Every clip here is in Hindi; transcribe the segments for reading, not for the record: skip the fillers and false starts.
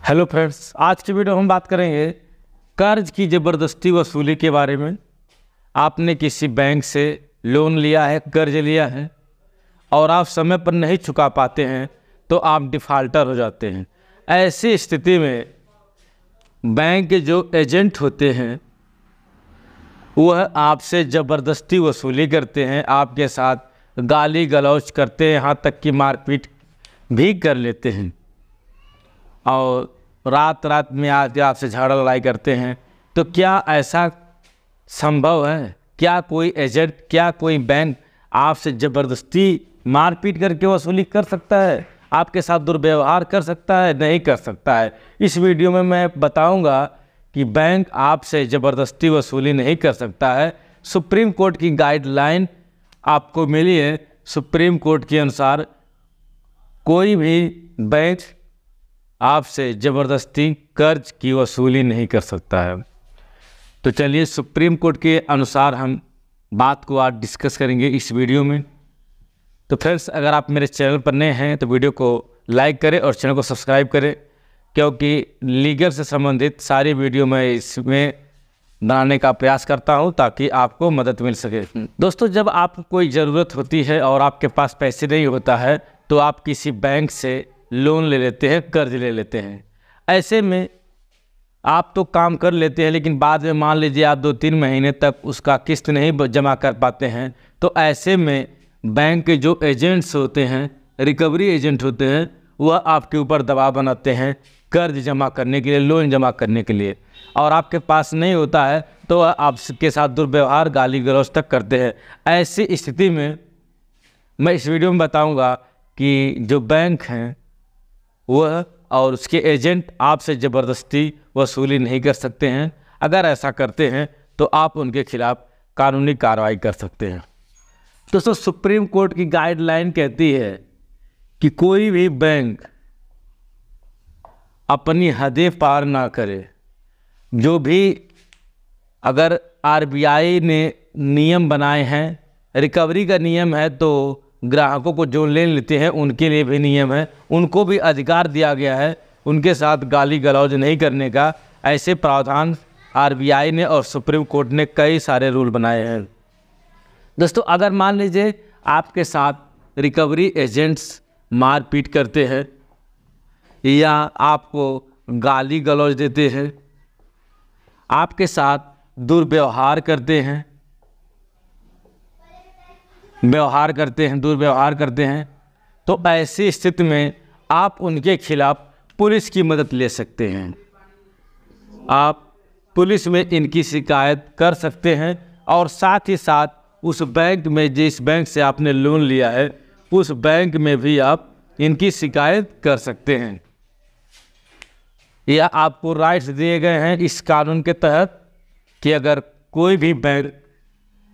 हेलो फ्रेंड्स, आज की वीडियो हम बात करेंगे कर्ज की ज़बरदस्ती वसूली के बारे में। आपने किसी बैंक से लोन लिया है, कर्ज लिया है और आप समय पर नहीं चुका पाते हैं तो आप डिफ़ाल्टर हो जाते हैं। ऐसी स्थिति में बैंक के जो एजेंट होते हैं वह आपसे ज़बरदस्ती वसूली करते हैं, आपके साथ गाली गलौज करते हैं, यहाँ तक कि मारपीट भी कर लेते हैं और रात रात में आके आपसे झगड़ा लड़ाई करते हैं। तो क्या ऐसा संभव है? क्या कोई एजेंट, क्या कोई बैंक आपसे ज़बरदस्ती मारपीट करके वसूली कर सकता है? आपके साथ दुर्व्यवहार कर सकता है? नहीं कर सकता है। इस वीडियो में मैं बताऊंगा कि बैंक आपसे ज़बरदस्ती वसूली नहीं कर सकता है। सुप्रीम कोर्ट की गाइडलाइन आपको मिली है। सुप्रीम कोर्ट के अनुसार कोई भी बैंक आपसे ज़बरदस्ती कर्ज की वसूली नहीं कर सकता है। तो चलिए, सुप्रीम कोर्ट के अनुसार हम बात को आज डिस्कस करेंगे इस वीडियो में। तो फ्रेंड्स, अगर आप मेरे चैनल पर नए हैं तो वीडियो को लाइक करें और चैनल को सब्सक्राइब करें, क्योंकि लीगल से संबंधित सारी वीडियो मैं इसमें बनाने का प्रयास करता हूं ताकि आपको मदद मिल सके। दोस्तों, जब आपको कोई ज़रूरत होती है और आपके पास पैसे नहीं होता है तो आप किसी बैंक से लोन ले लेते हैं, कर्ज ले लेते हैं। ऐसे में आप तो काम कर लेते हैं, लेकिन बाद में मान लीजिए आप 2-3 महीने तक उसका किस्त नहीं जमा कर पाते हैं, तो ऐसे में बैंक के जो एजेंट्स होते हैं, रिकवरी एजेंट होते हैं, वह आपके ऊपर दबाव बनाते हैं कर्ज जमा करने के लिए, लोन जमा करने के लिए, और आपके पास नहीं होता है तो वह आपके साथ दुर्व्यवहार, गाली गलौज तक करते हैं। ऐसी स्थिति में मैं इस वीडियो में बताऊंगा कि जो बैंक हैं वह और उसके एजेंट आपसे ज़बरदस्ती वसूली नहीं कर सकते हैं। अगर ऐसा करते हैं तो आप उनके खिलाफ कानूनी कार्रवाई कर सकते हैं। दोस्तों, सुप्रीम कोर्ट की गाइडलाइन कहती है कि कोई भी बैंक अपनी हदें पार ना करे। जो भी अगर आरबीआई ने नियम बनाए हैं, रिकवरी का नियम है, तो ग्राहकों को जो लोन लेते हैं उनके लिए भी नियम है, उनको भी अधिकार दिया गया है उनके साथ गाली गलौज नहीं करने का। ऐसे प्रावधान आरबीआई ने और सुप्रीम कोर्ट ने कई सारे रूल बनाए हैं। दोस्तों, अगर मान लीजिए आपके साथ रिकवरी एजेंट्स मारपीट करते हैं या आपको गाली गलौज देते हैं, आपके साथ दुर्व्यवहार करते हैं, दुर्व्यवहार करते हैं, तो ऐसी स्थिति में आप उनके खिलाफ पुलिस की मदद ले सकते हैं। आप पुलिस में इनकी शिकायत कर सकते हैं और साथ ही साथ उस बैंक में, जिस बैंक से आपने लोन लिया है, उस बैंक में भी आप इनकी शिकायत कर सकते हैं। यह आपको राइट्स दिए गए हैं इस कानून के तहत कि अगर कोई भी बैंक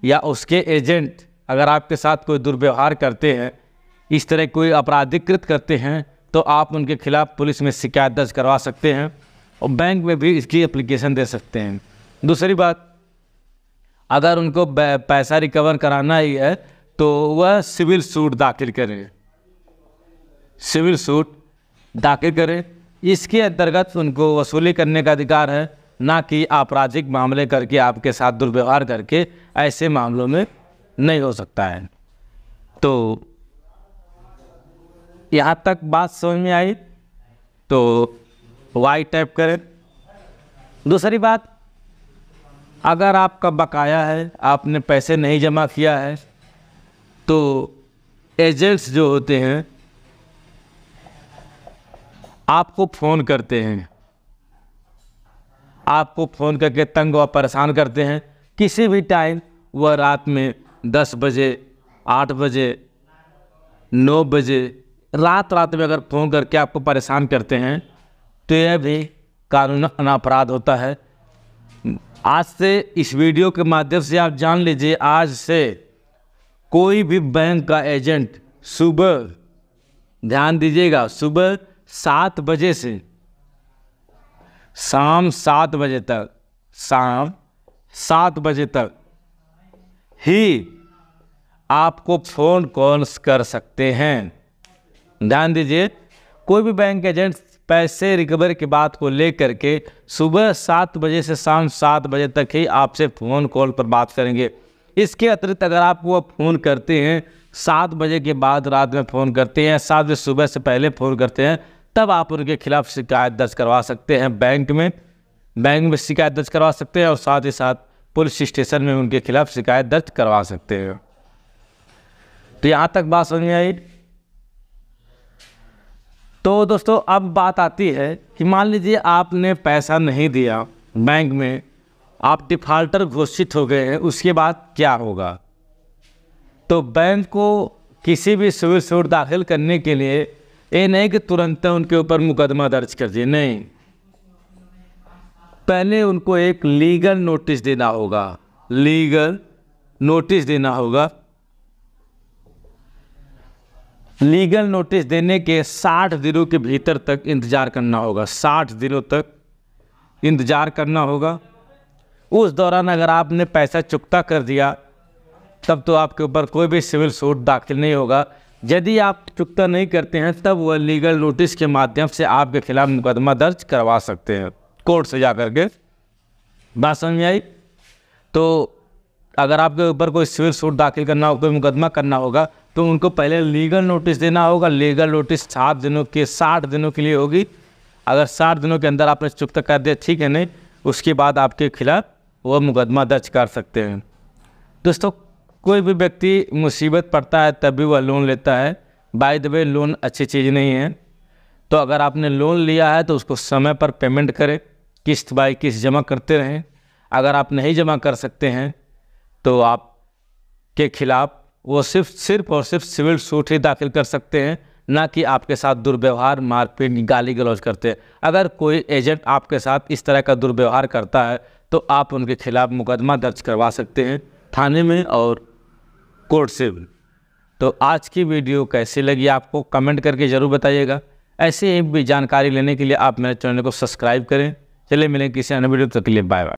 या उसके एजेंट अगर आपके साथ कोई दुर्व्यवहार करते हैं, इस तरह कोई आपराधिक कृत्य करते हैं, तो आप उनके खिलाफ पुलिस में शिकायत दर्ज करवा सकते हैं और बैंक में भी इसकी एप्लीकेशन दे सकते हैं। दूसरी बात, अगर उनको पैसा रिकवर कराना ही है तो वह सिविल सूट दाखिल करें। इसके अंतर्गत उनको वसूली करने का अधिकार है, ना कि आपराधिक मामले करके, आपके साथ दुर्व्यवहार करके। ऐसे मामलों में नहीं हो सकता है। तो यहाँ तक बात समझ में आई तो वाई टैप करें। दूसरी बात, अगर आपका बकाया है, आपने पैसे नहीं जमा किया है, तो एजेंट्स जो होते हैं आपको फ़ोन करते हैं, आपको फ़ोन करके तंग व परेशान करते हैं। किसी भी टाइम, वह रात में 10 बजे, 8 बजे, 9 बजे, रात में अगर फ़ोन करके आपको परेशान करते हैं तो यह भी कानूनन अपराध होता है। आज से इस वीडियो के माध्यम से आप जान लीजिए, आज से कोई भी बैंक का एजेंट सुबह, ध्यान दीजिएगा, सुबह 7 बजे से शाम 7 बजे तक ही आपको फ़ोन कॉल्स कर सकते हैं। ध्यान दीजिए, कोई भी बैंक एजेंट पैसे रिकवर की बात को लेकर के सुबह 7 बजे से शाम 7 बजे तक ही आपसे फ़ोन कॉल पर बात करेंगे। इसके अतिरिक्त अगर आप वो फ़ोन करते हैं 7 बजे के बाद रात में फ़ोन करते हैं, 7 बजे सुबह से पहले फ़ोन करते हैं, तब आप उनके खिलाफ़ शिकायत दर्ज करवा सकते हैं। बैंक में शिकायत दर्ज करवा सकते हैं और साथ ही साथ पुलिस स्टेशन में उनके खिलाफ़ शिकायत दर्ज करवा सकते हैं। तो यहाँ तक बात समझ में आई। तो दोस्तों अब बात आती है कि मान लीजिए आपने पैसा नहीं दिया बैंक में, आप डिफ़ॉल्टर घोषित हो गए हैं, उसके बाद क्या होगा? तो बैंक को किसी भी सिविल सूट दाखिल करने के लिए ये नहीं कि तुरंत उनके ऊपर मुकदमा दर्ज कर दिए, नहीं, पहले उनको एक लीगल नोटिस देना होगा। लीगल नोटिस देना होगा। लीगल नोटिस देने के 60 दिनों के भीतर तक इंतज़ार करना होगा। 60 दिनों तक इंतज़ार करना होगा। उस दौरान अगर आपने पैसा चुकता कर दिया तब तो आपके ऊपर कोई भी सिविल सूट दाखिल नहीं होगा। यदि आप चुकता नहीं करते हैं तब वह लीगल नोटिस के माध्यम से आपके खिलाफ़ मुकदमा दर्ज करवा सकते हैं कोर्ट से जा कर के। बात समझ में आई? तो अगर आपके ऊपर कोई सिविल सूट दाखिल करना हो, कोई मुकदमा करना होगा, तो उनको पहले लीगल नोटिस देना होगा। लीगल नोटिस 60 दिनों के लिए होगी। अगर 60 दिनों के अंदर आपने चुकता कर दिया, ठीक है, नहीं, उसके बाद आपके खिलाफ़ वह मुकदमा दर्ज कर सकते हैं। दोस्तों कोई भी व्यक्ति मुसीबत पड़ता है तभी वह लोन लेता है। बाय द वे लोन अच्छी चीज़ नहीं है। तो अगर आपने लोन लिया है तो उसको समय पर पेमेंट करें, किस्त बाय किस्त जमा करते रहें। अगर आप नहीं जमा कर सकते हैं तो आप के खिलाफ़ वो सिर्फ और सिर्फ सिविल सूट ही दाखिल कर सकते हैं, ना कि आपके साथ दुर्व्यवहार, मारपीट, गाली गलौज करते हैं। अगर कोई एजेंट आपके साथ इस तरह का दुर्व्यवहार करता है तो आप उनके खिलाफ़ मुकदमा दर्ज करवा सकते हैं थाने में और कोर्ट से भी। तो आज की वीडियो कैसी लगी आपको कमेंट करके ज़रूर बताइएगा। ऐसे ही भी जानकारी लेने के लिए आप मेरे चैनल को सब्सक्राइब करें। चलिए मिलेंगे किसी अन्य वीडियो, तक के लिए बाय बाय।